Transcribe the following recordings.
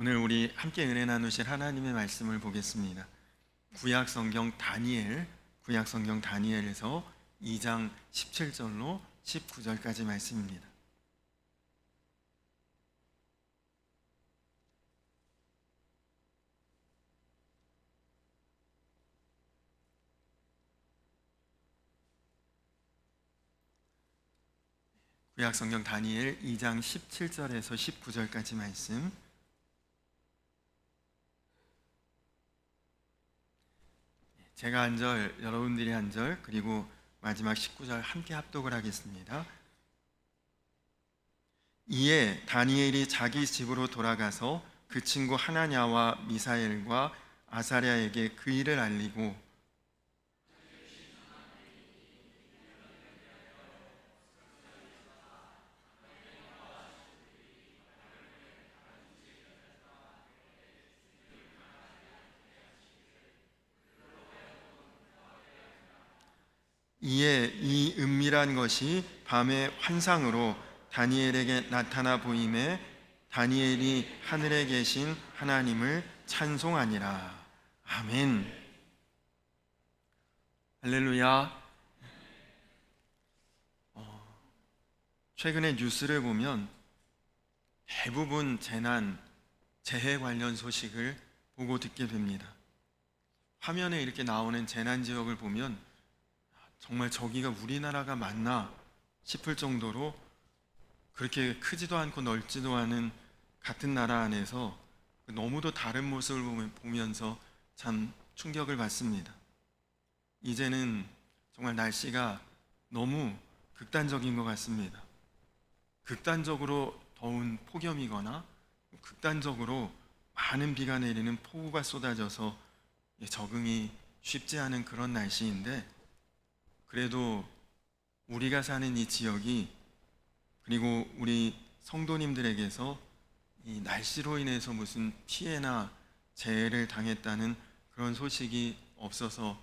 오늘 우리 함께 은혜 나누실 하나님의 말씀을 보겠습니다. 구약 성경 다니엘에서 2장 17절로 19절까지 말씀입니다. 구약 성경 다니엘 2장 17절에서 19절까지 말씀. 제가 한 절, 여러분들이 한 절, 그리고 마지막 19절 함께 합독을 하겠습니다. 이에 다니엘이 자기 집으로 돌아가서 그 친구 하나냐와 미사엘과 아사랴에게 그 일을 알리고, 이에 이 은밀한 것이 밤의 환상으로 다니엘에게 나타나 보임에 다니엘이 하늘에 계신 하나님을 찬송하니라. 아멘. 할렐루야. 최근에 뉴스를 보면 대부분 재해 관련 소식을 보고 듣게 됩니다. 화면에 이렇게 나오는 재난 지역을 보면 정말 저기가 우리나라가 맞나 싶을 정도로 그렇게 크지도 않고 넓지도 않은 같은 나라 안에서 너무도 다른 모습을 보면서 참 충격을 받습니다. 이제는 정말 날씨가 너무 극단적인 것 같습니다. 극단적으로 더운 폭염이거나 극단적으로 많은 비가 내리는 폭우가 쏟아져서 적응이 쉽지 않은 그런 날씨인데, 그래도 우리가 사는 이 지역이, 그리고 우리 성도님들에게서 이 날씨로 인해서 무슨 피해나 재해를 당했다는 그런 소식이 없어서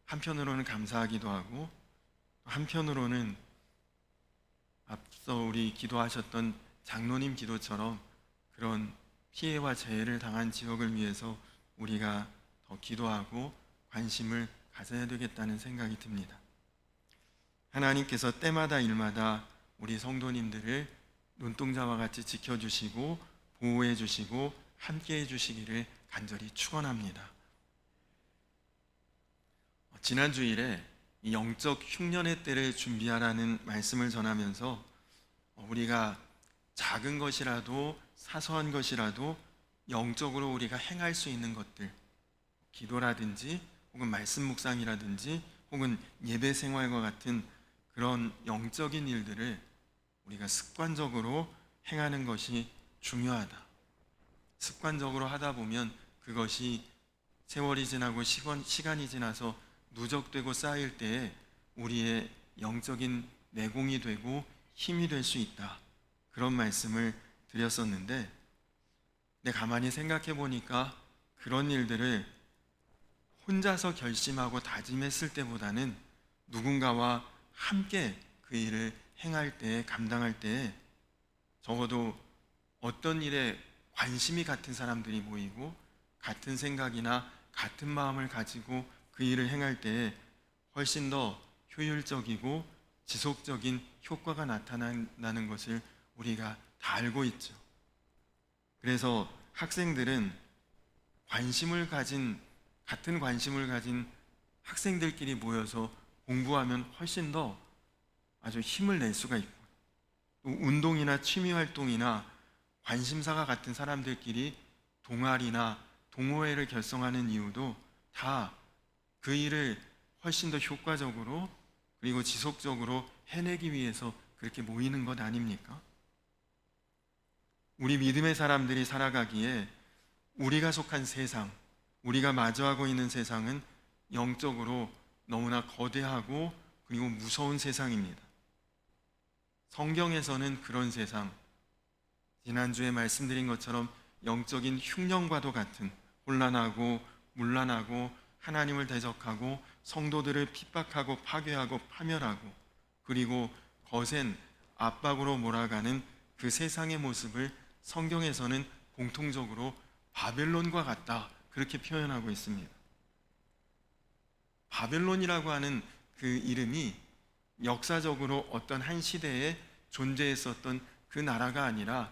한편으로는 감사하기도 하고, 한편으로는 앞서 우리 기도하셨던 장로님 기도처럼 그런 피해와 재해를 당한 지역을 위해서 우리가 더 기도하고 관심을 가져야 되겠다는 생각이 듭니다. 하나님께서 때마다 일마다 우리 성도님들을 눈동자와 같이 지켜주시고 보호해 주시고 함께해 주시기를 간절히 축원합니다. 지난 주일에 이 영적 흉년의 때를 준비하라는 말씀을 전하면서 우리가 작은 것이라도 사소한 것이라도 영적으로 우리가 행할 수 있는 것들, 기도라든지 혹은 말씀 묵상이라든지 혹은 예배 생활과 같은 그런 영적인 일들을 우리가 습관적으로 행하는 것이 중요하다. 습관적으로 하다 보면 그것이 세월이 지나고 시간이 지나서 누적되고 쌓일 때에 우리의 영적인 내공이 되고 힘이 될 수 있다. 그런 말씀을 드렸었는데, 가만히 생각해 보니까 그런 일들을 혼자서 결심하고 다짐했을 때보다는 누군가와 함께 그 일을 행할 때, 감당할 때 적어도 어떤 일에 관심이 같은 사람들이 모이고 같은 생각이나 같은 마음을 가지고 그 일을 행할 때 훨씬 더 효율적이고 지속적인 효과가 나타나는 것을 우리가 다 알고 있죠. 그래서 학생들은 같은 관심을 가진 학생들끼리 모여서 공부하면 훨씬 더 아주 힘을 낼 수가 있고, 또 운동이나 취미 활동이나 관심사가 같은 사람들끼리 동아리나 동호회를 결성하는 이유도 다 그 일을 훨씬 더 효과적으로 그리고 지속적으로 해내기 위해서 그렇게 모이는 것 아닙니까? 우리 믿음의 사람들이 살아가기에 우리가 속한 세상, 우리가 마주하고 있는 세상은 영적으로 너무나 거대하고 그리고 무서운 세상입니다. 성경에서는 그런 세상, 지난주에 말씀드린 것처럼 영적인 흉년과도 같은 혼란하고 문란하고 하나님을 대적하고 성도들을 핍박하고 파괴하고 파멸하고 그리고 거센 압박으로 몰아가는 그 세상의 모습을 성경에서는 공통적으로 바벨론과 같다, 그렇게 표현하고 있습니다. 바벨론이라고 하는 그 이름이 역사적으로 어떤 한 시대에 존재했었던 그 나라가 아니라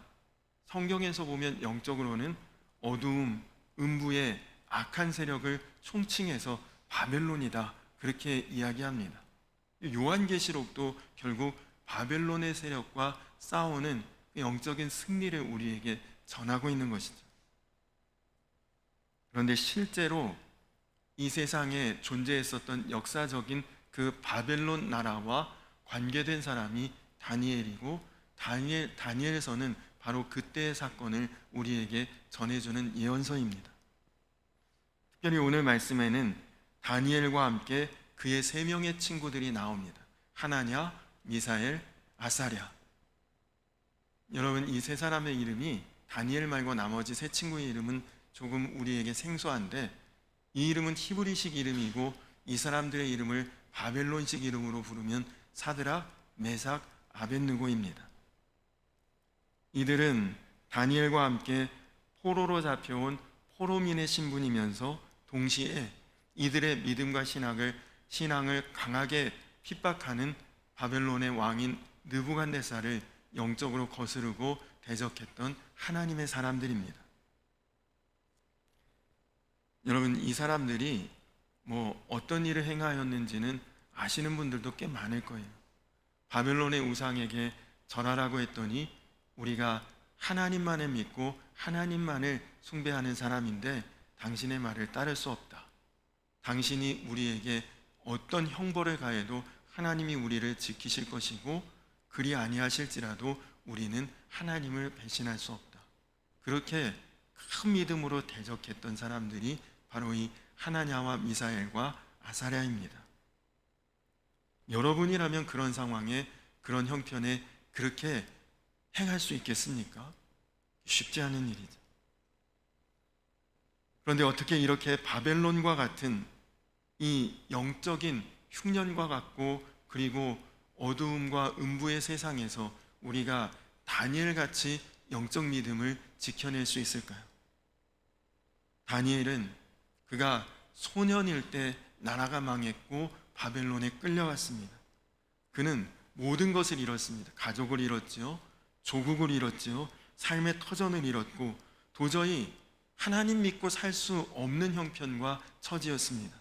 성경에서 보면 영적으로는 어두움, 음부의 악한 세력을 총칭해서 바벨론이다, 그렇게 이야기합니다. 요한계시록도 결국 바벨론의 세력과 싸우는 영적인 승리를 우리에게 전하고 있는 것이죠. 그런데 실제로 이 세상에 존재했었던 역사적인 그 바벨론 나라와 관계된 사람이 다니엘이고, 다니엘서는 바로 그때의 사건을 우리에게 전해주는 예언서입니다. 특별히 오늘 말씀에는 다니엘과 함께 그의 3명의 친구들이 나옵니다. 하나냐, 미사엘, 아사랴. 여러분, 이 3사람의 이름이 다니엘 말고 나머지 3친구의 이름은 조금 우리에게 생소한데, 이 이름은 히브리식 이름이고 이 사람들의 이름을 바벨론식 이름으로 부르면 사드락, 메삭, 아벳느고입니다. 이들은 다니엘과 함께 포로로 잡혀온 포로민의 신분이면서 동시에 이들의 믿음과 신앙을 강하게 핍박하는 바벨론의 왕인 느부갓네살을 영적으로 거스르고 대적했던 하나님의 사람들입니다. 여러분, 이 사람들이 어떤 일을 행하였는지는 아시는 분들도 꽤 많을 거예요. 바벨론의 우상에게 절하라고 했더니 우리가 하나님만을 믿고 하나님만을 숭배하는 사람인데 당신의 말을 따를 수 없다. 당신이 우리에게 어떤 형벌을 가해도 하나님이 우리를 지키실 것이고, 그리 아니하실지라도 우리는 하나님을 배신할 수 없다. 그렇게 큰 믿음으로 대적했던 사람들이 바로 이 하나냐와 미사엘과 아사랴입니다. 여러분이라면 그런 상황에, 그런 형편에 그렇게 행할 수 있겠습니까? 쉽지 않은 일이죠. 그런데 어떻게 이렇게 바벨론과 같은 이 영적인 흉년과 같고 그리고 어두움과 음부의 세상에서 우리가 다니엘같이 영적 믿음을 지켜낼 수 있을까요? 다니엘은 그가 소년일 때 나라가 망했고 바벨론에 끌려갔습니다. 그는 모든 것을 잃었습니다. 가족을 잃었지요, 조국을 잃었지요, 삶의 터전을 잃었고 도저히 하나님 믿고 살 수 없는 형편과 처지였습니다.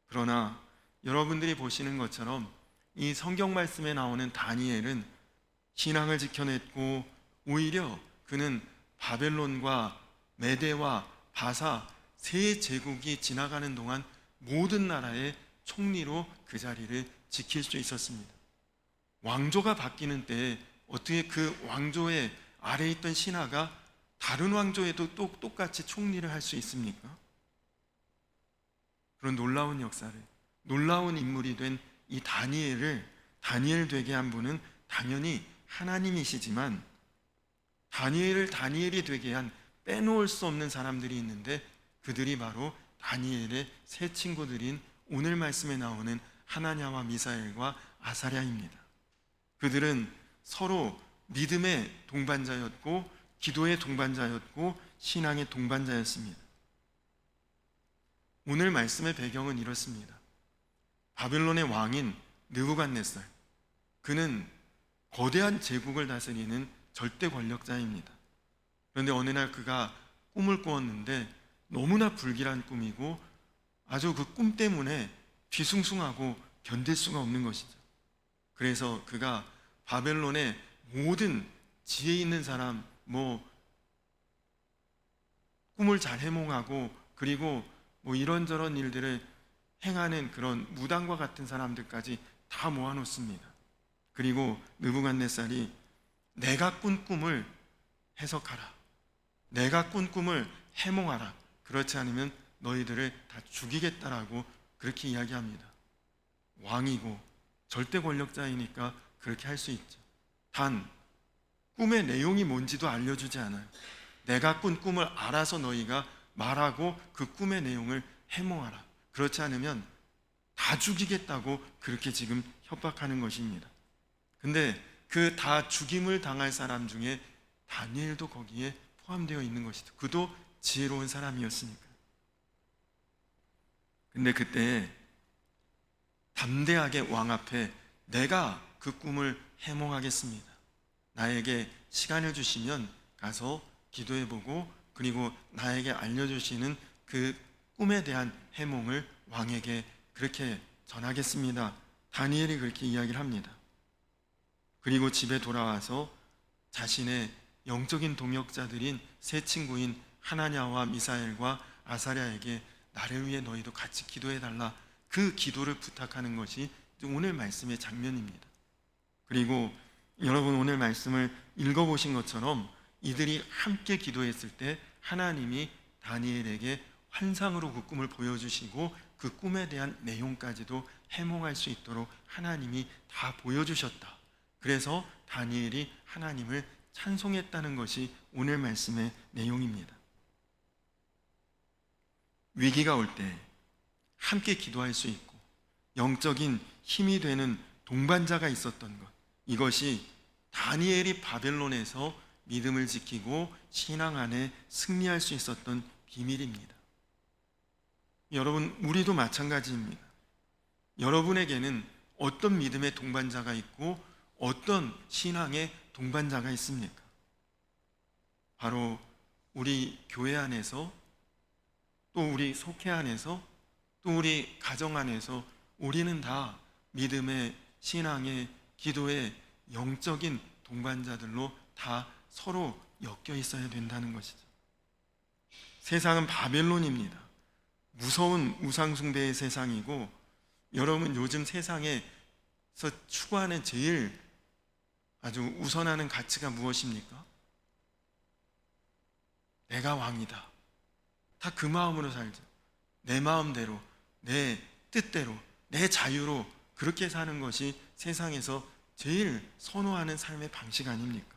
그러나 여러분들이 보시는 것처럼 이 성경 말씀에 나오는 다니엘은 신앙을 지켜냈고, 오히려 그는 바벨론과 메대와 바사 3제국이 지나가는 동안 모든 나라의 총리로 그 자리를 지킬 수 있었습니다. 왕조가 바뀌는 때에 어떻게 그 왕조의 아래에 있던 신하가 다른 왕조에도 똑같이 총리를 할 수 있습니까? 그런 놀라운 역사를, 놀라운 인물이 된 이 다니엘 되게 한 분은 당연히 하나님이시지만, 다니엘이 되게 한 빼놓을 수 없는 사람들이 있는데, 그들이 바로 다니엘의 3 친구들인 오늘 말씀에 나오는 하나냐와 미사엘과 아사랴입니다. 그들은 서로 믿음의 동반자였고 기도의 동반자였고 신앙의 동반자였습니다. 오늘 말씀의 배경은 이렇습니다. 바벨론의 왕인 느부갓네살, 그는 거대한 제국을 다스리는 절대 권력자입니다. 그런데 어느 날 그가 꿈을 꾸었는데 너무나 불길한 꿈이고 아주 그 꿈 때문에 뒤숭숭하고 견딜 수가 없는 것이죠. 그래서 그가 바벨론의 모든 지혜 있는 사람, 꿈을 잘 해몽하고 그리고 이런저런 일들을 행하는 그런 무당과 같은 사람들까지 다 모아놓습니다. 그리고 느부갓네살이 내가 꾼 꿈을 해석하라, 내가 꾼 꿈을 해몽하라, 그렇지 않으면 너희들을 다 죽이겠다라고 그렇게 이야기합니다. 왕이고 절대 권력자이니까 그렇게 할 수 있죠. 단 꿈의 내용이 뭔지도 알려주지 않아요. 내가 꾼 꿈을 알아서 너희가 말하고 그 꿈의 내용을 해몽하라, 그렇지 않으면 다 죽이겠다고 그렇게 지금 협박하는 것입니다. 근데 그 다 죽임을 당할 사람 중에 다니엘도 거기에 포함되어 있는 것이죠. 그도 지혜로운 사람이었으니까. 근데 그때 담대하게 왕 앞에 내가 그 꿈을 해몽하겠습니다, 나에게 시간을 주시면 가서 기도해보고 그리고 나에게 알려주시는 그 꿈에 대한 해몽을 왕에게 그렇게 전하겠습니다, 다니엘이 그렇게 이야기를 합니다. 그리고 집에 돌아와서 자신의 영적인 동역자들인 세 친구인 하나냐와 미사엘과 아사랴에게 나를 위해 너희도 같이 기도해달라, 그 기도를 부탁하는 것이 오늘 말씀의 장면입니다. 그리고 여러분 오늘 말씀을 읽어보신 것처럼 이들이 함께 기도했을 때 하나님이 다니엘에게 환상으로 그 꿈을 보여주시고 그 꿈에 대한 내용까지도 해몽할 수 있도록 하나님이 다 보여주셨다. 그래서 다니엘이 하나님을 찬송했다는 것이 오늘 말씀의 내용입니다. 위기가 올 때 함께 기도할 수 있고 영적인 힘이 되는 동반자가 있었던 것, 이것이 다니엘이 바벨론에서 믿음을 지키고 신앙 안에 승리할 수 있었던 비밀입니다. 여러분, 우리도 마찬가지입니다. 여러분에게는 어떤 믿음의 동반자가 있고 어떤 신앙의 동반자가 있습니까? 바로 우리 교회 안에서, 또 우리 속회 안에서, 또 우리 가정 안에서 우리는 다 믿음의, 신앙의, 기도의 영적인 동반자들로 다 서로 엮여 있어야 된다는 것이죠. 세상은 바벨론입니다. 무서운 우상숭배의 세상이고, 여러분 요즘 세상에서 추구하는 제일 아주 우선하는 가치가 무엇입니까? 내가 왕이다. 다 그 마음으로 살죠. 내 마음대로, 내 뜻대로, 내 자유로 그렇게 사는 것이 세상에서 제일 선호하는 삶의 방식 아닙니까?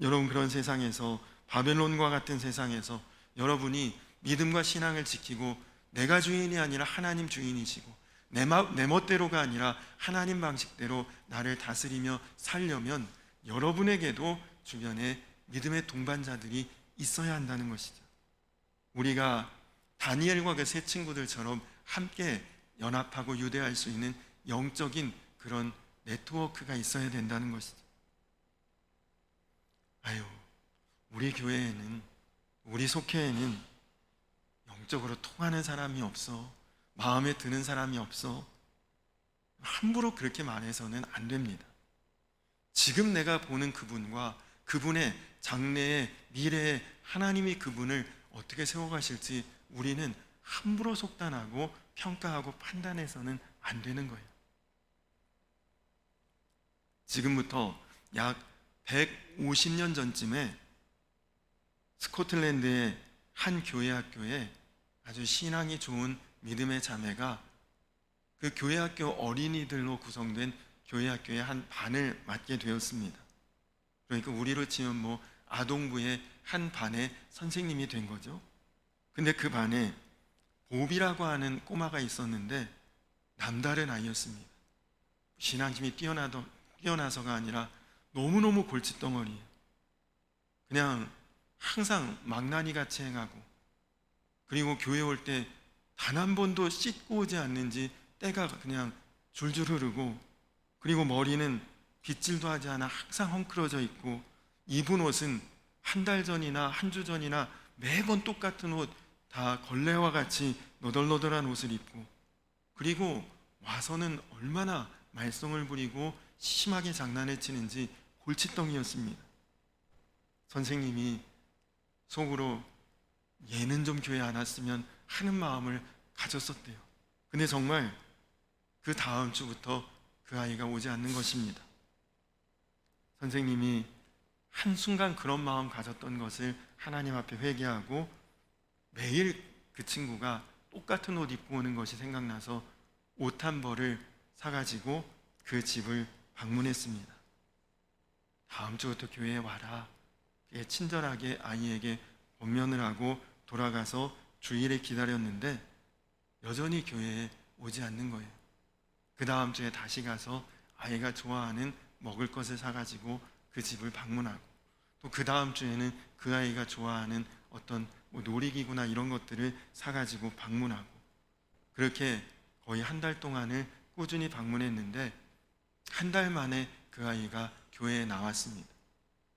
여러분, 그런 세상에서, 바벨론과 같은 세상에서 여러분이 믿음과 신앙을 지키고 내가 주인이 아니라 하나님 주인이시고 내 멋대로가 아니라 하나님 방식대로 나를 다스리며 살려면 여러분에게도 주변에 믿음의 동반자들이 있어야 한다는 것이죠. 우리가 다니엘과 그 세 친구들처럼 함께 연합하고 유대할 수 있는 영적인 그런 네트워크가 있어야 된다는 것이죠. 우리 교회에는, 우리 속회에는 영적으로 통하는 사람이 없어, 마음에 드는 사람이 없어, 함부로 그렇게 말해서는 안 됩니다. 지금 내가 보는 그분과 그분의 장래의 미래에 하나님이 그분을 어떻게 세워가실지 우리는 함부로 속단하고 평가하고 판단해서는 안 되는 거예요. 지금부터 약 150년 전쯤에 스코틀랜드의 한 교회 학교에 아주 신앙이 좋은 믿음의 자매가 그 교회 학교 어린이들로 구성된 교회 학교의 한 반을 맡게 되었습니다. 그러니까 우리로 치면 아동부의 한 반의 선생님이 된 거죠. 근데 그 반에 봅이라고 하는 꼬마가 있었는데 남다른 아이였습니다. 신앙심이 뛰어나서가 아니라 너무너무 골칫덩어리예요. 그냥 항상 망나니 같이 행하고, 그리고 교회 올 때 단 한 번도 씻고 오지 않는지 때가 그냥 줄줄 흐르고, 그리고 머리는 빗질도 하지 않아 항상 헝클어져 있고, 입은 옷은 한 달 전이나 한 주 전이나 매번 똑같은 옷, 다 걸레와 같이 너덜너덜한 옷을 입고, 그리고 와서는 얼마나 말썽을 부리고 심하게 장난을 치는지 골칫덩이였습니다. 선생님이 속으로 얘는 좀 교회 안 왔으면 하는 마음을 가졌었대요. 근데 정말 그 다음 주부터 그 아이가 오지 않는 것입니다. 선생님이 한순간 그런 마음 가졌던 것을 하나님 앞에 회개하고 매일 그 친구가 똑같은 옷 입고 오는 것이 생각나서 옷 한 벌을 사가지고 그 집을 방문했습니다. 다음 주부터 교회에 와라. 친절하게 아이에게 권면을 하고 돌아가서 주일에 기다렸는데 여전히 교회에 오지 않는 거예요. 그 다음 주에 다시 가서 아이가 좋아하는 먹을 것을 사가지고 그 집을 방문하고, 또 그 다음 주에는 그 아이가 좋아하는 어떤 뭐 놀이기구나 이런 것들을 사가지고 방문하고, 그렇게 거의 한 달 동안을 꾸준히 방문했는데 한 달 만에 그 아이가 교회에 나왔습니다.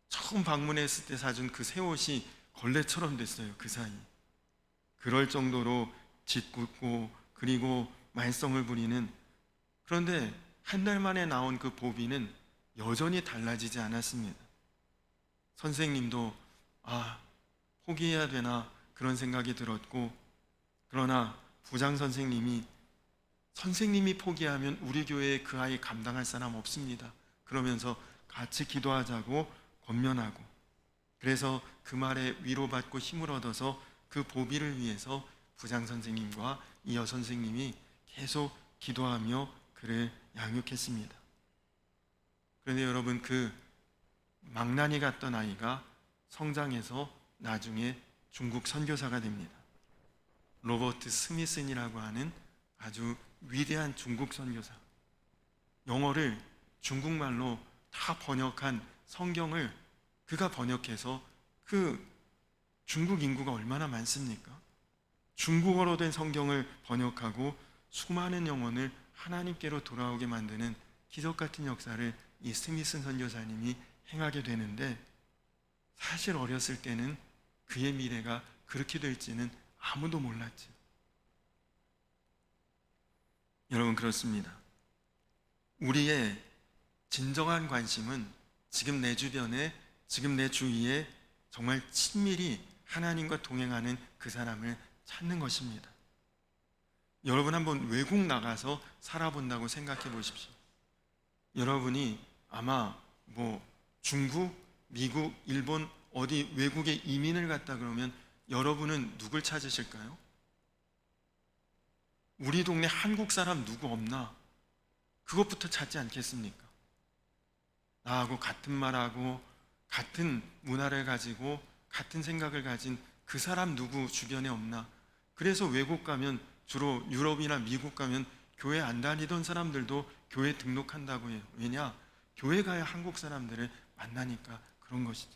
처음 방문했을 때 사준 그 새 옷이 걸레처럼 됐어요. 그 사이. 그럴 정도로 짓궂고 그리고 말썽을 부리는, 그런데 한 달 만에 나온 그 보비는 여전히 달라지지 않았습니다. 선생님도 포기해야 되나 그런 생각이 들었고, 그러나 부장 선생님이 포기하면 우리 교회에 그 아이 감당할 사람 없습니다. 그러면서 같이 기도하자고 권면하고, 그래서 그 말에 위로받고 힘을 얻어서 그 보비를 위해서 부장 선생님과 이어 선생님이 계속 기도하며 그를 양육했습니다. 그런데 여러분, 그 망나니 같던 아이가 성장해서 나중에 중국 선교사가 됩니다. 로버트 스미슨이라고 하는 아주 위대한 중국 선교사, 영어를 중국말로 다 번역한 성경을 그가 번역해서, 그 중국 인구가 얼마나 많습니까? 중국어로 된 성경을 번역하고 수많은 영혼을 하나님께로 돌아오게 만드는 기적 같은 역사를 이 스미슨 선교사님이 행하게 되는데, 사실 어렸을 때는 그의 미래가 그렇게 될지는 아무도 몰랐죠. 여러분, 그렇습니다. 우리의 진정한 관심은 지금 내 주변에, 지금 내 주위에 정말 친밀히 하나님과 동행하는 그 사람을 찾는 것입니다. 여러분, 한번 외국 나가서 살아본다고 생각해 보십시오. 여러분이 아마 중국, 미국, 일본 어디 외국에 이민을 갔다 그러면 여러분은 누굴 찾으실까요? 우리 동네 한국 사람 누구 없나? 그것부터 찾지 않겠습니까? 나하고 같은 말하고 같은 문화를 가지고 같은 생각을 가진 그 사람 누구 주변에 없나? 그래서 외국 가면, 주로 유럽이나 미국 가면 교회 안 다니던 사람들도 교회 등록한다고 해요. 왜냐? 교회 가야 한국 사람들을 만나니까 그런 것이죠.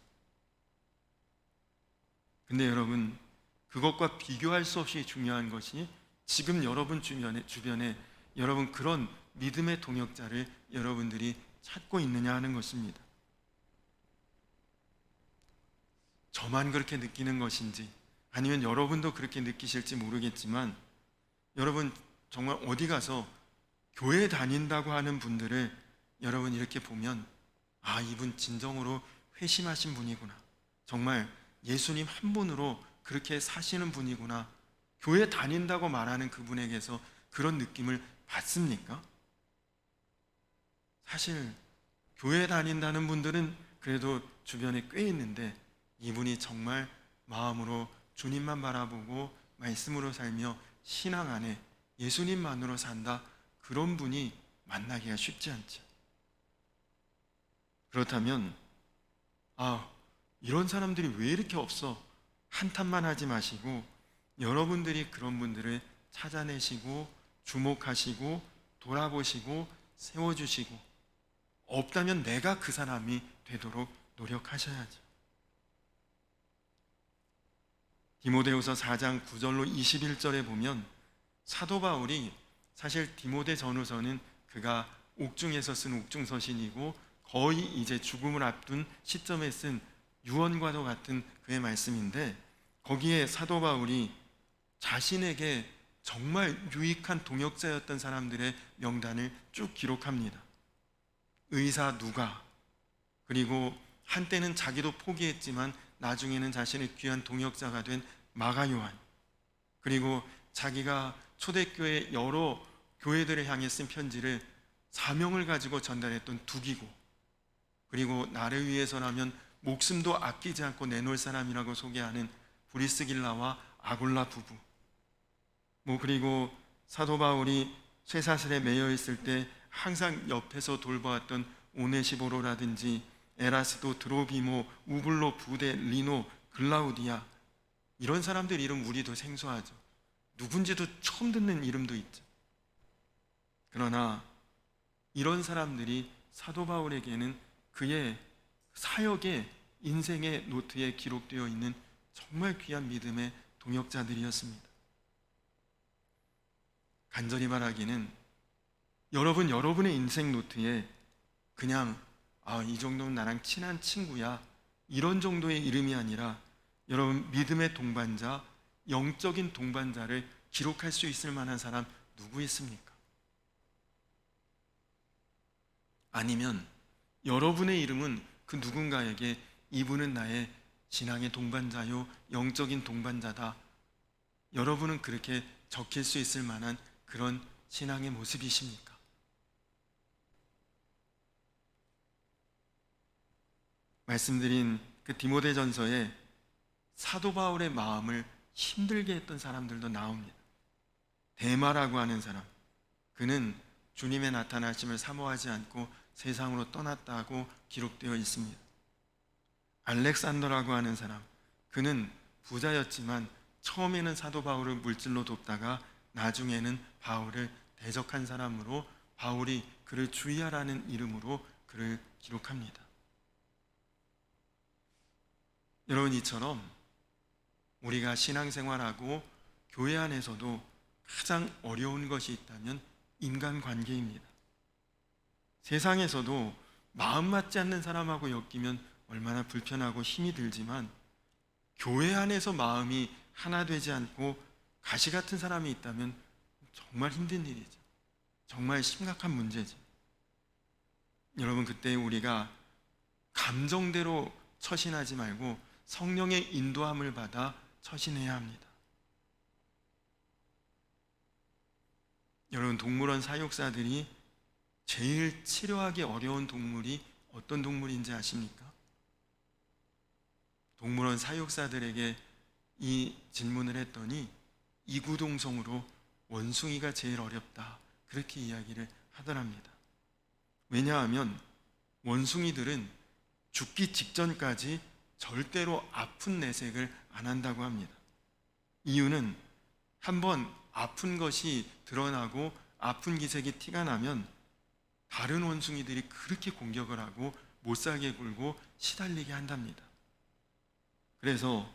근데 여러분, 그것과 비교할 수 없이 중요한 것이 지금 여러분 주변에 여러분 그런 믿음의 동역자를 여러분들이 찾고 있느냐 하는 것입니다. 저만 그렇게 느끼는 것인지 아니면 여러분도 그렇게 느끼실지 모르겠지만, 여러분 정말 어디 가서 교회 다닌다고 하는 분들을 여러분 이렇게 보면, 이분 진정으로 회심하신 분이구나, 정말 예수님 한 분으로 그렇게 사시는 분이구나, 교회 다닌다고 말하는 그분에게서 그런 느낌을 받습니까? 사실 교회 다닌다는 분들은 그래도 주변에 꽤 있는데, 이분이 정말 마음으로 주님만 바라보고 말씀으로 살며 신앙 안에 예수님만으로 산다, 그런 분이 만나기가 쉽지 않죠. 그렇다면 이런 사람들이 왜 이렇게 없어? 한탄만 하지 마시고 여러분들이 그런 분들을 찾아내시고 주목하시고 돌아보시고 세워주시고, 없다면 내가 그 사람이 되도록 노력하셔야죠. 디모데후서 4장 9절로 21절에 보면 사도 바울이, 사실 디모데 전후서는 그가 옥중에서 쓴 옥중서신이고 거의 이제 죽음을 앞둔 시점에 쓴 유언과도 같은 그의 말씀인데, 거기에 사도 바울이 자신에게 정말 유익한 동역자였던 사람들의 명단을 쭉 기록합니다. 의사 누가, 그리고 한때는 자기도 포기했지만 나중에는 자신의 귀한 동역자가 된 마가 요한, 그리고 자기가 초대교회 여러 교회들을 향해 쓴 편지를 사명을 가지고 전달했던 두기고, 그리고 나를 위해서라면 목숨도 아끼지 않고 내놓을 사람이라고 소개하는 브리스길라와 아굴라 부부, 그리고 사도 바울이 쇠사슬에 매여 있을 때 항상 옆에서 돌보았던 오네시보로라든지 에라스도, 드로비모, 우블로, 부데, 리노, 글라우디아, 이런 사람들 이름 우리도 생소하죠. 누군지도 처음 듣는 이름도 있죠. 그러나 이런 사람들이 사도 바울에게는 그의 사역의 인생의 노트에 기록되어 있는 정말 귀한 믿음의 동역자들이었습니다. 간절히 바라기는 여러분의 인생 노트에 그냥 이 정도면 나랑 친한 친구야, 이런 정도의 이름이 아니라 여러분 믿음의 동반자, 영적인 동반자를 기록할 수 있을 만한 사람 누구 있습니까? 아니면 여러분의 이름은 그 누군가에게 이분은 나의 신앙의 동반자요, 영적인 동반자다, 여러분은 그렇게 적힐 수 있을 만한 그런 신앙의 모습이십니까? 말씀드린 그 디모데전서에 사도 바울의 마음을 힘들게 했던 사람들도 나옵니다. 데마라고 하는 사람, 그는 주님의 나타나심을 사모하지 않고 세상으로 떠났다고 기록되어 있습니다. 알렉산더라고 하는 사람, 그는 부자였지만 처음에는 사도 바울을 물질로 돕다가 나중에는 바울을 대적한 사람으로 바울이 그를 주의하라는 이름으로 그를 기록합니다. 여러분, 이처럼 우리가 신앙생활하고 교회 안에서도 가장 어려운 것이 있다면 인간관계입니다. 세상에서도 마음 맞지 않는 사람하고 엮이면 얼마나 불편하고 힘이 들지만 교회 안에서 마음이 하나 되지 않고 가시 같은 사람이 있다면 정말 힘든 일이죠. 정말 심각한 문제죠. 여러분, 그때 우리가 감정대로 처신하지 말고 성령의 인도함을 받아 처신해야 합니다. 여러분, 동물원 사육사들이 제일 치료하기 어려운 동물이 어떤 동물인지 아십니까? 동물원 사육사들에게 이 질문을 했더니 이구동성으로 원숭이가 제일 어렵다, 그렇게 이야기를 하더랍니다. 왜냐하면 원숭이들은 죽기 직전까지 절대로 아픈 내색을 안 한다고 합니다. 이유는 한번 아픈 것이 드러나고 아픈 기색이 티가 나면 다른 원숭이들이 그렇게 공격을 하고 못살게 굴고 시달리게 한답니다. 그래서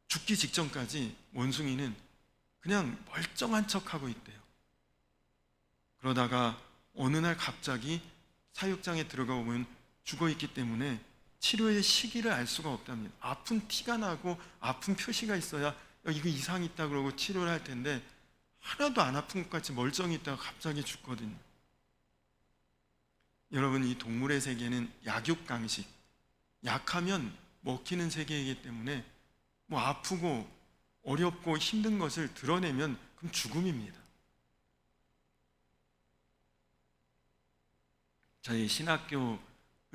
죽기 직전까지 원숭이는 그냥 멀쩡한 척하고 있대요. 그러다가 어느 날 갑자기 사육장에 들어가 보면 죽어 있기 때문에 치료의 시기를 알 수가 없답니다. 아픈 티가 나고 아픈 표시가 있어야 이거 이상이 있다 그러고 치료를 할 텐데 하나도 안 아픈 것 같이 멀쩡히 있다가 갑자기 죽거든요. 여러분, 이 동물의 세계는 약육강식, 약하면 먹히는 세계이기 때문에 아프고 어렵고 힘든 것을 드러내면 그럼 죽음입니다. 저희 신학교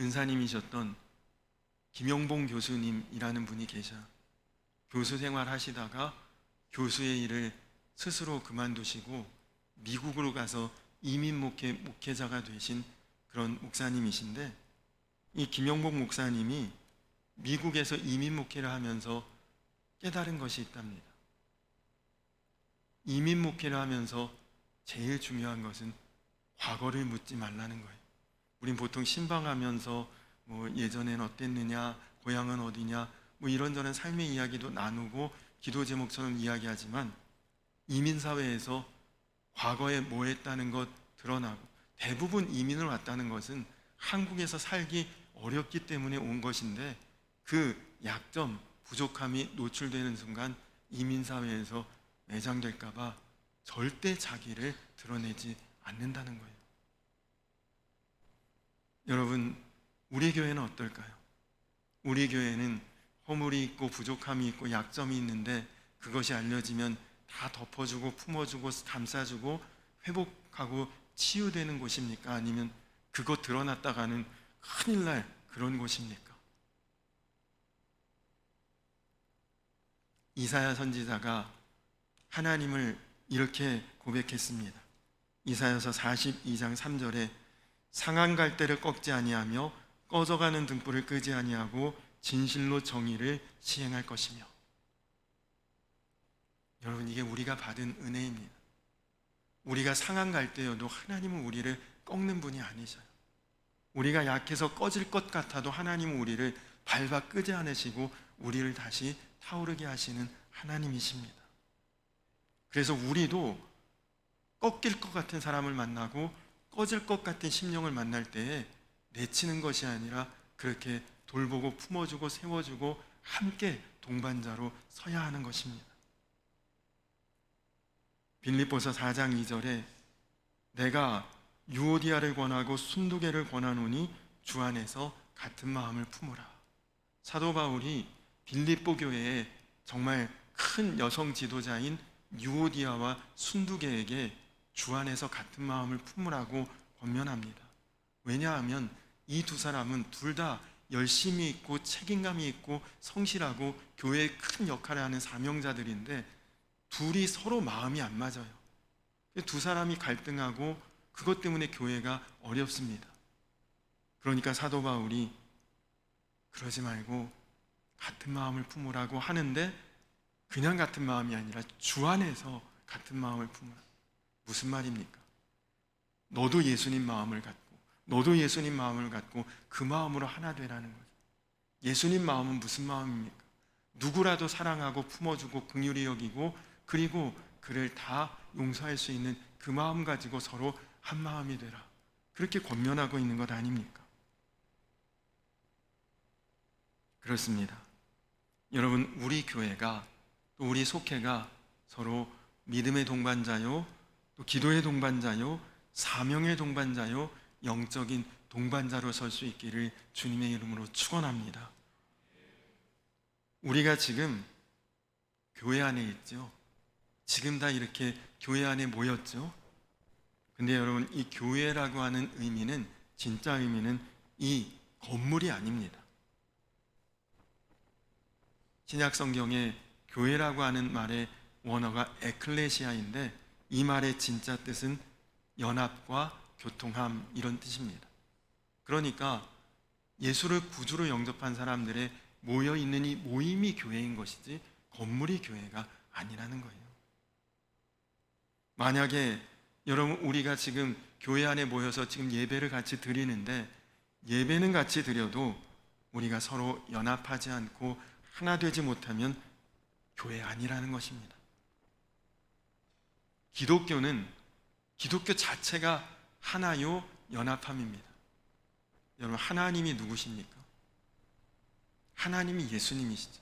은사님이셨던 김영봉 교수님이라는 분이 계셔. 교수 생활 하시다가 교수의 일을 스스로 그만두시고 미국으로 가서 이민 목회자가 되신 그런 목사님이신데, 이 김영봉 목사님이 미국에서 이민 목회를 하면서 깨달은 것이 있답니다. 이민 목회를 하면서 제일 중요한 것은 과거를 묻지 말라는 거예요. 우린 보통 신방하면서 예전엔 어땠느냐, 고향은 어디냐, 이런저런 삶의 이야기도 나누고 기도 제목처럼 이야기하지만 이민사회에서 과거에 뭐 했다는 것 드러나고, 대부분 이민을 왔다는 것은 한국에서 살기 어렵기 때문에 온 것인데 그 약점, 부족함이 노출되는 순간 이민사회에서 매장될까봐 절대 자기를 드러내지 않는다는 거예요. 여러분, 우리 교회는 어떨까요? 우리 교회는 허물이 있고 부족함이 있고 약점이 있는데 그것이 알려지면 다 덮어주고 품어주고 감싸주고 회복하고 치유되는 곳입니까? 아니면 그것 드러났다가는 큰일 날 그런 곳입니까? 이사야 선지자가 하나님을 이렇게 고백했습니다. 이사야서 42장 3절에 상한 갈대를 꺾지 아니하며 꺼져가는 등불을 끄지 아니하고 진실로 정의를 시행할 것이며. 여러분, 이게 우리가 받은 은혜입니다. 우리가 상한 갈대여도 하나님은 우리를 꺾는 분이 아니셔요. 우리가 약해서 꺼질 것 같아도 하나님은 우리를 밟아 끄지 않으시고 우리를 다시 타오르게 하시는 하나님이십니다. 그래서 우리도 꺾일 것 같은 사람을 만나고 꺼질 것 같은 심령을 만날 때에 내치는 것이 아니라 그렇게 돌보고 품어주고 세워주고 함께 동반자로 서야 하는 것입니다. 빌립보서 4장 2절에 내가 유오디아를 권하고 순두개를 권하노니 주 안에서 같은 마음을 품으라. 사도 바울이 빌립보 교회에 정말 큰 여성 지도자인 유오디아와 순두개에게 주 안에서 같은 마음을 품으라고 권면합니다. 왜냐하면 이 두 사람은 둘 다 열심히 있고 책임감이 있고 성실하고 교회의 큰 역할을 하는 사명자들인데 둘이 서로 마음이 안 맞아요. 두 사람이 갈등하고 그것 때문에 교회가 어렵습니다. 그러니까 사도 바울이 그러지 말고 같은 마음을 품으라고 하는데 그냥 같은 마음이 아니라 주 안에서 같은 마음을 품으라. 무슨 말입니까? 너도 예수님 마음을 갖고 너도 예수님 마음을 갖고 그 마음으로 하나 되라는 거죠. 예수님 마음은 무슨 마음입니까? 누구라도 사랑하고 품어주고 긍휼히 여기고 그리고 그를 다 용서할 수 있는 그 마음 가지고 서로 한 마음이 되라. 그렇게 권면하고 있는 것 아닙니까? 그렇습니다. 여러분, 우리 교회가 또 우리 속회가 서로 믿음의 동반자요, 또 기도의 동반자요, 사명의 동반자요, 영적인 동반자로 설 수 있기를 주님의 이름으로 축원합니다. 우리가 지금 교회 안에 있죠. 지금 다 이렇게 교회 안에 모였죠. 근데 여러분, 이 교회라고 하는 의미는 진짜 의미는 이 건물이 아닙니다. 신약 성경에 교회라고 하는 말의 원어가 에클레시아인데 이 말의 진짜 뜻은 연합과 교통함 이런 뜻입니다. 그러니까 예수를 구주로 영접한 사람들의 모여있는 이 모임이 교회인 것이지 건물이 교회가 아니라는 거예요. 만약에 여러분 우리가 지금 교회 안에 모여서 지금 예배를 같이 드리는데 예배는 같이 드려도 우리가 서로 연합하지 않고 하나 되지 못하면 교회 아니라는 것입니다. 기독교 자체가 하나요 연합함입니다. 여러분, 하나님이 누구십니까? 하나님이 예수님이시죠.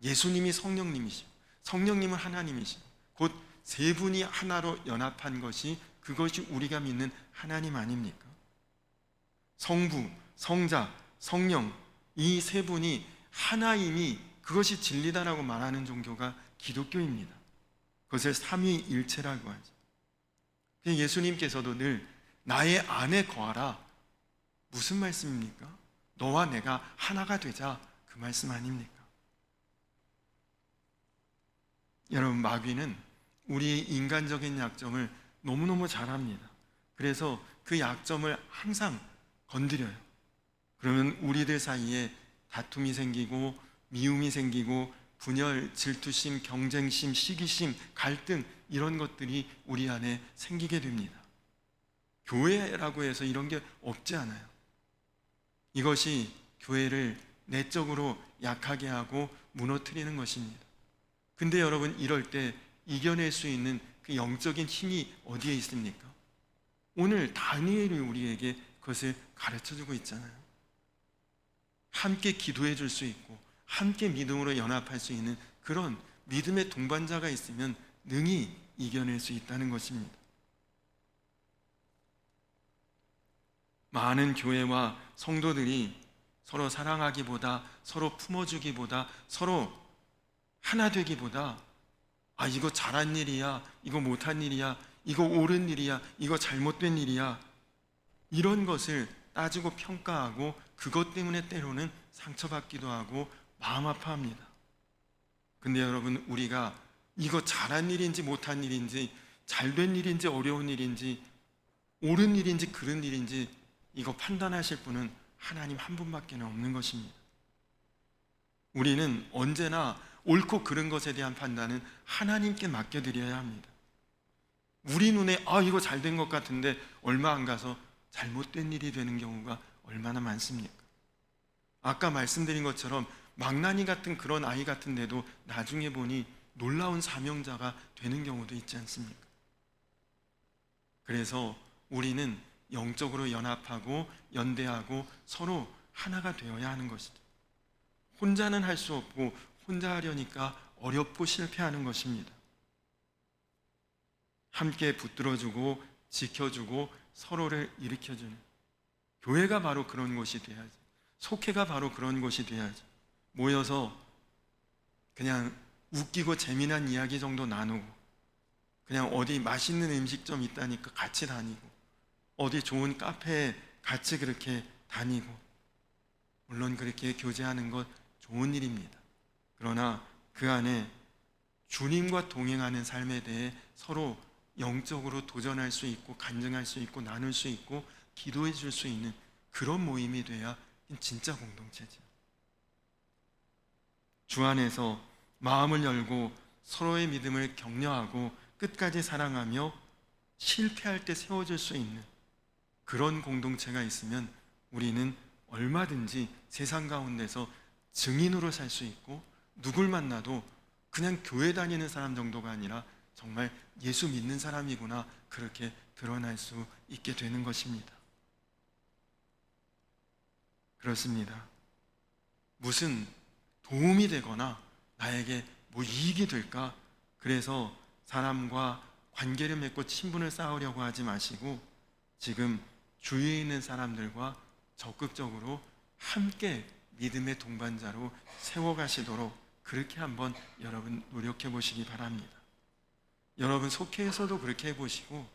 예수님이 성령님이시고 성령님은 하나님이시고 곧 세 분이 하나로 연합한 것이 그것이 우리가 믿는 하나님 아닙니까? 성부, 성자, 성령 이 세 분이 하나임이 그것이 진리다라고 말하는 종교가 기독교입니다. 그것을 삼위일체라고 하죠. 예수님께서도 늘 나의 안에 거하라. 무슨 말씀입니까? 너와 내가 하나가 되자 그 말씀 아닙니까? 여러분, 마귀는 우리의 인간적인 약점을 너무너무 잘합니다. 그래서 그 약점을 항상 건드려요. 그러면 우리들 사이에 다툼이 생기고 미움이 생기고 분열, 질투심, 경쟁심, 시기심, 갈등 이런 것들이 우리 안에 생기게 됩니다. 교회라고 해서 이런 게 없지 않아요. 이것이 교회를 내적으로 약하게 하고 무너뜨리는 것입니다. 근데 여러분, 이럴 때 이겨낼 수 있는 그 영적인 힘이 어디에 있습니까? 오늘 다니엘이 우리에게 그것을 가르쳐주고 있잖아요. 함께 기도해 줄 수 있고 함께 믿음으로 연합할 수 있는 그런 믿음의 동반자가 있으면 능히 이겨낼 수 있다는 것입니다. 많은 교회와 성도들이 서로 사랑하기보다 서로 품어주기보다 서로 하나 되기보다 이거 잘한 일이야, 이거 못한 일이야, 이거 옳은 일이야, 이거 잘못된 일이야 이런 것을 따지고 평가하고 그것 때문에 때로는 상처받기도 하고 마음 아파합니다. 근데 여러분, 우리가 이거 잘한 일인지 못한 일인지 잘된 일인지 어려운 일인지 옳은 일인지 그른 일인지 이거 판단하실 분은 하나님 한 분밖에 없는 것입니다. 우리는 언제나 옳고 그른 것에 대한 판단은 하나님께 맡겨드려야 합니다. 우리 눈에 이거 잘된 것 같은데 얼마 안 가서 잘못된 일이 되는 경우가 얼마나 많습니까? 아까 말씀드린 것처럼 망나니 같은 그런 아이 같은데도 나중에 보니 놀라운 사명자가 되는 경우도 있지 않습니까? 그래서 우리는 영적으로 연합하고 연대하고 서로 하나가 되어야 하는 것이죠. 혼자는 할 수 없고 혼자 하려니까 어렵고 실패하는 것입니다. 함께 붙들어주고 지켜주고 서로를 일으켜주는 교회가 바로 그런 곳이 돼야죠. 속회가 바로 그런 곳이 돼야죠. 모여서 그냥 웃기고 재미난 이야기 정도 나누고, 그냥 어디 맛있는 음식점 있다니까 같이 다니고, 어디 좋은 카페에 같이 그렇게 다니고, 물론 그렇게 교제하는 것 좋은 일입니다. 그러나 그 안에 주님과 동행하는 삶에 대해 서로 영적으로 도전할 수 있고 간증할 수 있고 나눌 수 있고 기도해 줄 수 있는 그런 모임이 돼야 진짜 공동체죠. 주 안에서 마음을 열고 서로의 믿음을 격려하고 끝까지 사랑하며 실패할 때 세워줄 수 있는 그런 공동체가 있으면 우리는 얼마든지 세상 가운데서 증인으로 살 수 있고, 누굴 만나도 그냥 교회 다니는 사람 정도가 아니라 정말 예수 믿는 사람이구나, 그렇게 드러날 수 있게 되는 것입니다. 그렇습니다. 무슨 도움이 되거나 나에게 뭐 이익이 될까, 그래서 사람과 관계를 맺고 친분을 쌓으려고 하지 마시고 지금 주위에 있는 사람들과 적극적으로 함께 믿음의 동반자로 세워가시도록 그렇게 한번 여러분 노력해 보시기 바랍니다. 여러분 속회에서도 그렇게 해보시고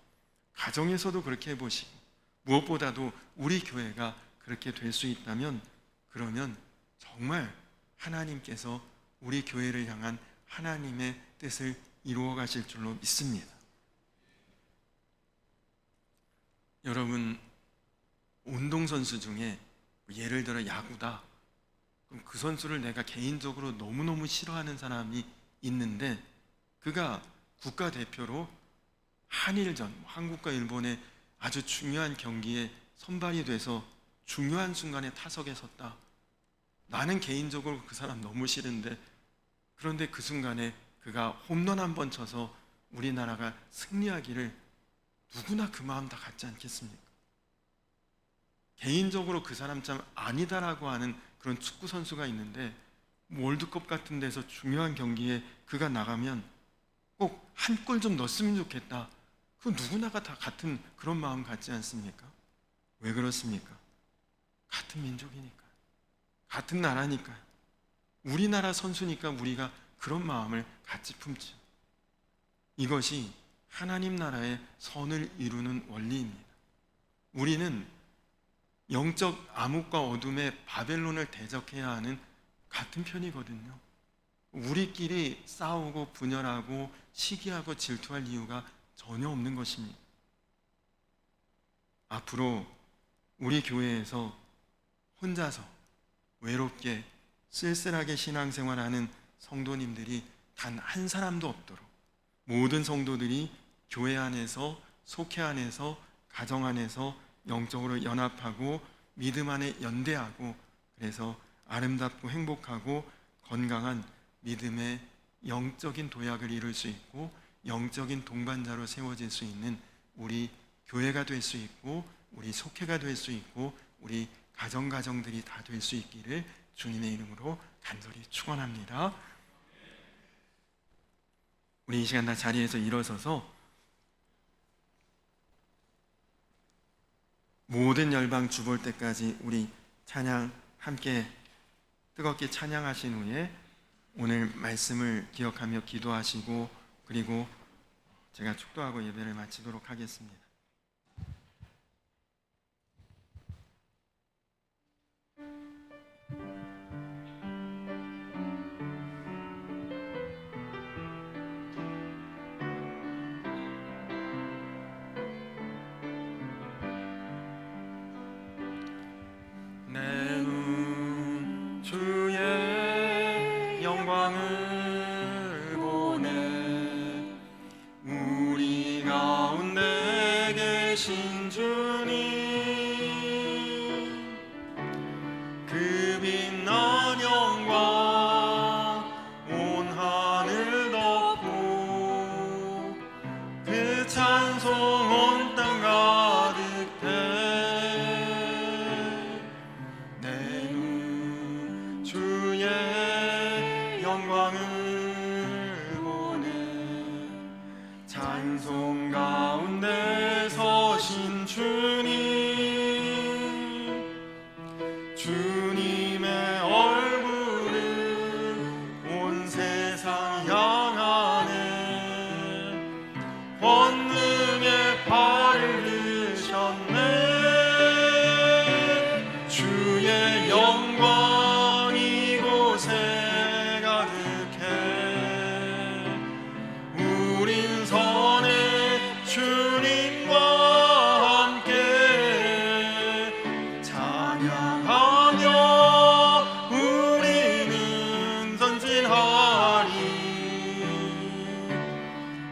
가정에서도 그렇게 해보시고, 무엇보다도 우리 교회가 그렇게 될 수 있다면 그러면 정말 하나님께서 우리 교회를 향한 하나님의 뜻을 이루어 가실 줄로 믿습니다. 여러분, 운동선수 중에 예를 들어 야구다, 그럼 그 선수를 내가 개인적으로 너무너무 싫어하는 사람이 있는데 그가 국가대표로 한일전, 한국과 일본의 아주 중요한 경기에 선발이 돼서 중요한 순간에 타석에 섰다. 나는 개인적으로 그 사람 너무 싫은데, 그런데 그 순간에 그가 홈런 한 번 쳐서 우리나라가 승리하기를 누구나 그 마음 다 갖지 않겠습니까? 개인적으로 그 사람 참 아니다라고 하는 그런 축구 선수가 있는데 월드컵 같은 데서 중요한 경기에 그가 나가면 꼭 한 골 좀 넣었으면 좋겠다. 그 누구나가 다 같은 그런 마음 갖지 않습니까? 왜 그렇습니까? 같은 민족이니까, 같은 나라니까, 우리나라 선수니까 우리가 그런 마음을 같이 품죠. 이것이 하나님 나라의 선을 이루는 원리입니다. 우리는 영적 암흑과 어둠의 바벨론을 대적해야 하는 같은 편이거든요. 우리끼리 싸우고 분열하고 시기하고 질투할 이유가 전혀 없는 것입니다. 앞으로 우리 교회에서 혼자서 외롭게 쓸쓸하게 신앙생활하는 성도님들이 단 한 사람도 없도록 모든 성도들이 교회 안에서, 속회 안에서, 가정 안에서 영적으로 연합하고 믿음 안에 연대하고, 그래서 아름답고 행복하고 건강한 믿음의 영적인 도약을 이룰 수 있고 영적인 동반자로 세워질 수 있는 우리 교회가 될 수 있고 우리 속회가 될 수 있고 우리 가정들이 다 될 수 있기를 주님의 이름으로 간절히 축원합니다. 우리 이 시간 다 자리에서 일어서서 모든 열방 주볼 때까지 우리 찬양 함께 뜨겁게 찬양하신 후에 오늘 말씀을 기억하며 기도하시고 그리고 제가 축도하고 예배를 마치도록 하겠습니다. 내 눈 주의 영광을 보네. 우리 가운데 계신 주님, 영광을 보내 찬송 가운데 서신 주님의 얼굴은 온 세상 향하네 권능의 발을 드셨네 주의 영광 이곳에 가득해 우린 선해 주님과 함께 찬양하며 우리는 전진하리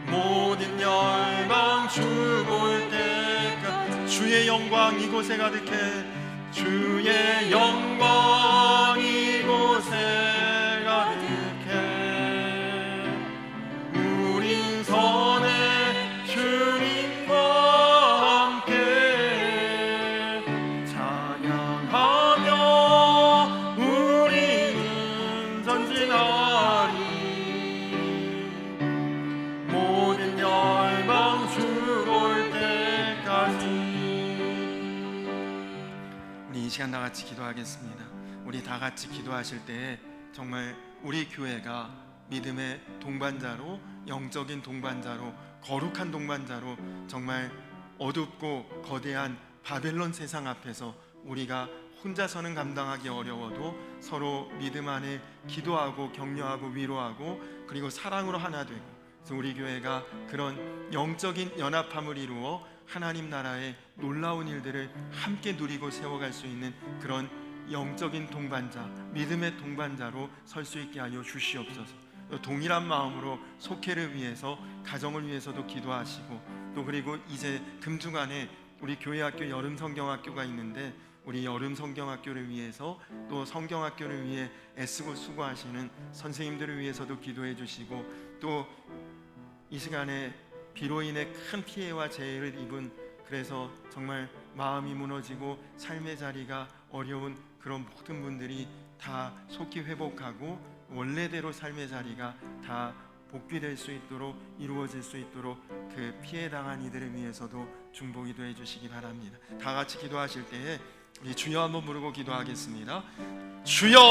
모든 열방 주 볼 때까지 주의 영광 이곳에 가득해 주의 영광 이곳에 가득해 우린 선해 주님과 함께 찬양하며 우리는 전진하리 모든 열방 주 볼 때까지. 우리 이 시간 다 같이 기도하겠습니다. 우리 다 같이 기도하실 때에 정말 우리 교회가 믿음의 동반자로, 영적인 동반자로, 거룩한 동반자로 정말 어둡고 거대한 바벨론 세상 앞에서 우리가 혼자서는 감당하기 어려워도 서로 믿음 안에 기도하고 격려하고 위로하고 그리고 사랑으로 하나 되고, 그래서 우리 교회가 그런 영적인 연합함을 이루어 하나님 나라의 놀라운 일들을 함께 누리고 세워갈 수 있는 그런 영적인 동반자, 믿음의 동반자로 설 수 있게 하여 주시옵소서. 동일한 마음으로 속회를 위해서, 가정을 위해서도 기도하시고, 또 그리고 이제 금주간에 우리 교회학교 여름 성경학교가 있는데 우리 여름 성경학교를 위해서, 또 성경학교를 위해 애쓰고 수고하시는 선생님들을 위해서도 기도해 주시고, 또 이 시간에 비로 인해 큰 피해와 재해를 입은, 그래서 정말 마음이 무너지고 삶의 자리가 어려운 그런 모든 분들이 다 속히 회복하고 원래대로 삶의 자리가 다 복귀될 수 있도록, 이루어질 수 있도록 그 피해 당한 이들을 위해서도 중보기도 해주시기 바랍니다. 다 같이 기도하실 때에 우리 주여 한번 부르고 기도하겠습니다. 주여!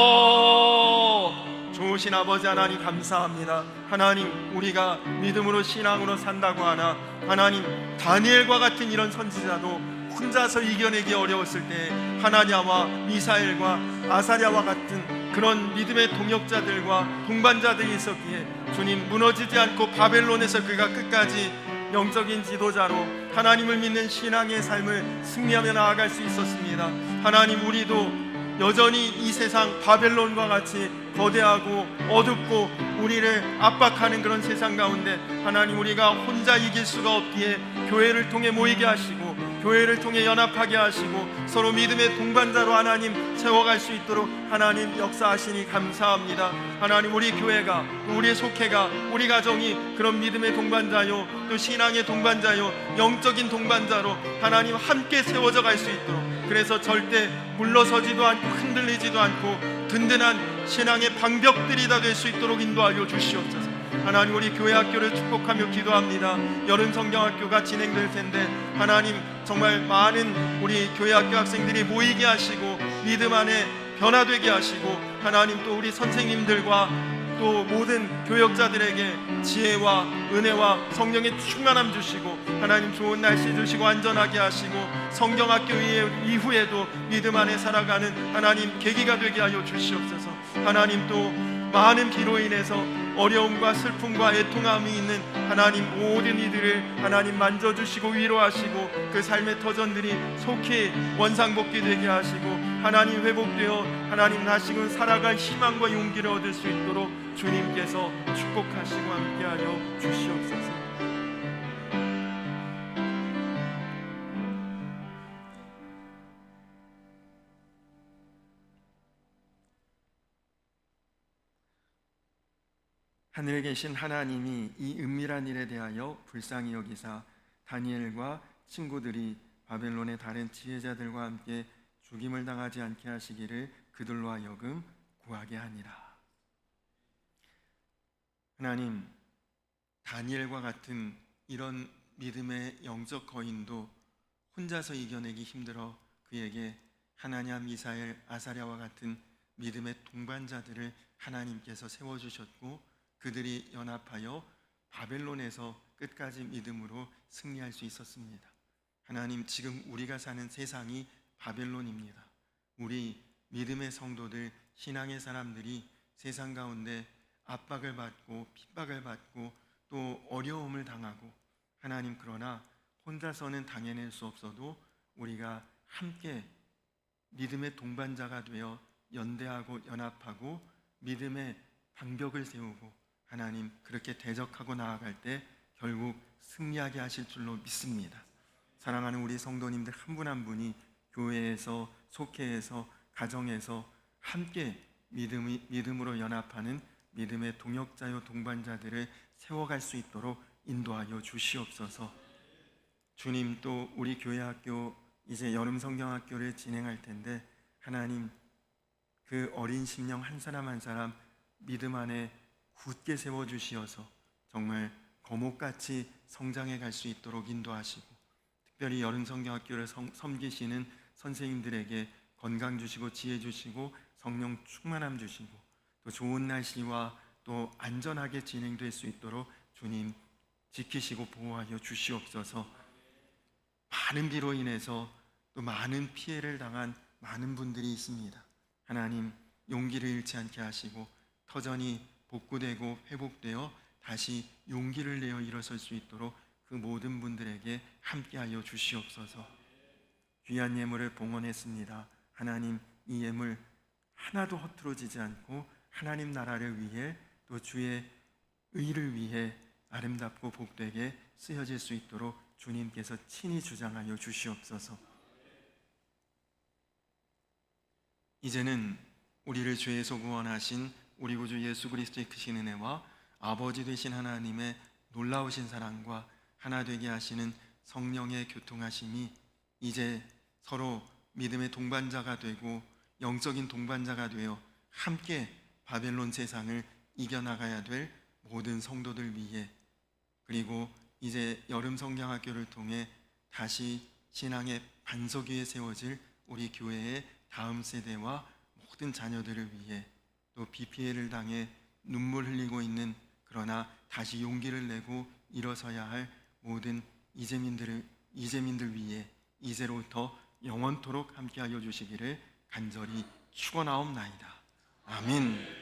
좋으신 아버지 하나님 감사합니다. 하나님, 우리가 믿음으로 신앙으로 산다고 하나, 하나님 다니엘과 같은 이런 선지자도 혼자서 이겨내기 어려웠을 때 하나냐와 미사엘과 아사랴와 같은 그런 믿음의 동역자들과 동반자들이 있었기에 주님, 무너지지 않고 바벨론에서 그가 끝까지 영적인 지도자로 하나님을 믿는 신앙의 삶을 승리하며 나아갈 수 있었습니다. 하나님, 우리도 여전히 이 세상 바벨론과 같이 거대하고 어둡고 우리를 압박하는 그런 세상 가운데 하나님, 우리가 혼자 이길 수가 없기에 교회를 통해 모이게 하시고 교회를 통해 연합하게 하시고 서로 믿음의 동반자로 하나님 세워갈 수 있도록 하나님 역사하시니 감사합니다. 하나님, 우리 교회가, 또 우리의 속회가, 우리 가정이 그런 믿음의 동반자요, 또 신앙의 동반자요, 영적인 동반자로 하나님 함께 세워져 갈 수 있도록, 그래서 절대 물러서지도 않고 흔들리지도 않고 든든한 신앙의 방벽들이 다 될 수 있도록 인도하여 주시옵소서. 하나님, 우리 교회 학교를 축복하며 기도합니다. 여름 성경학교가 진행될 텐데 하나님, 정말 많은 우리 교회 학교 학생들이 모이게 하시고 믿음 안에 변화되게 하시고, 하나님 또 우리 선생님들과 또 모든 교역자들에게 지혜와 은혜와 성령의 충만함 주시고, 하나님 좋은 날씨 주시고 안전하게 하시고, 성경학교 이후에도 믿음 안에 살아가는 하나님 계기가 되게 하여 주시옵소서. 하나님, 또 많은 비로 인해서 어려움과 슬픔과 애통함이 있는 하나님 모든 이들을 하나님 만져주시고 위로하시고 그 삶의 터전들이 속히 원상복귀되게 하시고 하나님 회복되어 하나님 다시금 살아갈 희망과 용기를 얻을 수 있도록 주님께서 축복하시고 함께하여 주시옵소서. 하늘에 계신 하나님이 이 은밀한 일에 대하여 불쌍히 여기사 다니엘과 친구들이 바벨론의 다른 지혜자들과 함께 죽임을 당하지 않게 하시기를 그들로 하여금 구하게 하니라. 하나님, 다니엘과 같은 이런 믿음의 영적 거인도 혼자서 이겨내기 힘들어 그에게 하나냐, 미사엘, 아사랴와 같은 믿음의 동반자들을 하나님께서 세워주셨고 그들이 연합하여 바벨론에서 끝까지 믿음으로 승리할 수 있었습니다. 하나님, 지금 우리가 사는 세상이 바벨론입니다. 우리 믿음의 성도들, 신앙의 사람들이 세상 가운데 압박을 받고 핍박을 받고 또 어려움을 당하고, 하나님, 그러나 혼자서는 당해낼 수 없어도 우리가 함께 믿음의 동반자가 되어 연대하고 연합하고 믿음의 방벽을 세우고 하나님, 그렇게 대적하고 나아갈 때 결국 승리하게 하실 줄로 믿습니다. 사랑하는 우리 성도님들 한 분 한 분이 교회에서, 속회에서, 가정에서 함께 믿음으로 연합하는 믿음의 동역자요 동반자들을 세워갈 수 있도록 인도하여 주시옵소서. 주님, 또 우리 교회 학교 이제 여름 성경학교를 진행할 텐데 하나님, 그 어린 심령 한 사람 한 사람 믿음 안에 굳게 세워주시어서 정말 거목같이 성장해 갈 수 있도록 인도하시고, 특별히 여름 성경학교를 섬기시는 선생님들에게 건강 주시고 지혜 주시고 성령 충만함 주시고 또 좋은 날씨와 또 안전하게 진행될 수 있도록 주님 지키시고 보호하여 주시옵소서. 많은 비로 인해서 또 많은 피해를 당한 많은 분들이 있습니다. 하나님, 용기를 잃지 않게 하시고 터전이 복구되고 회복되어 다시 용기를 내어 일어설 수 있도록 그 모든 분들에게 함께하여 주시옵소서. 귀한 예물을 봉헌했습니다. 하나님, 이 예물 하나도 허투루지지 않고 하나님 나라를 위해 또 주의 의를 위해 아름답고 복되게 쓰여질 수 있도록 주님께서 친히 주장하여 주시옵소서. 이제는 우리를 죄에서 구원하신 우리 구주 예수 그리스도의 크신 은혜와 아버지 되신 하나님의 놀라우신 사랑과 하나 되게 하시는 성령의 교통하심이 이제 서로 믿음의 동반자가 되고 영적인 동반자가 되어 함께 바벨론 세상을 이겨나가야 될 모든 성도들 위해, 그리고 이제 여름 성경학교를 통해 다시 신앙의 반석 위에 세워질 우리 교회의 다음 세대와 모든 자녀들을 위해, 또 비 피해를 당해 눈물 흘리고 있는 그러나 다시 용기를 내고 일어서야 할 모든 이재민들 위해 이제로부터 영원토록 함께하여 주시기를 간절히 축원하옵나이다. 아멘.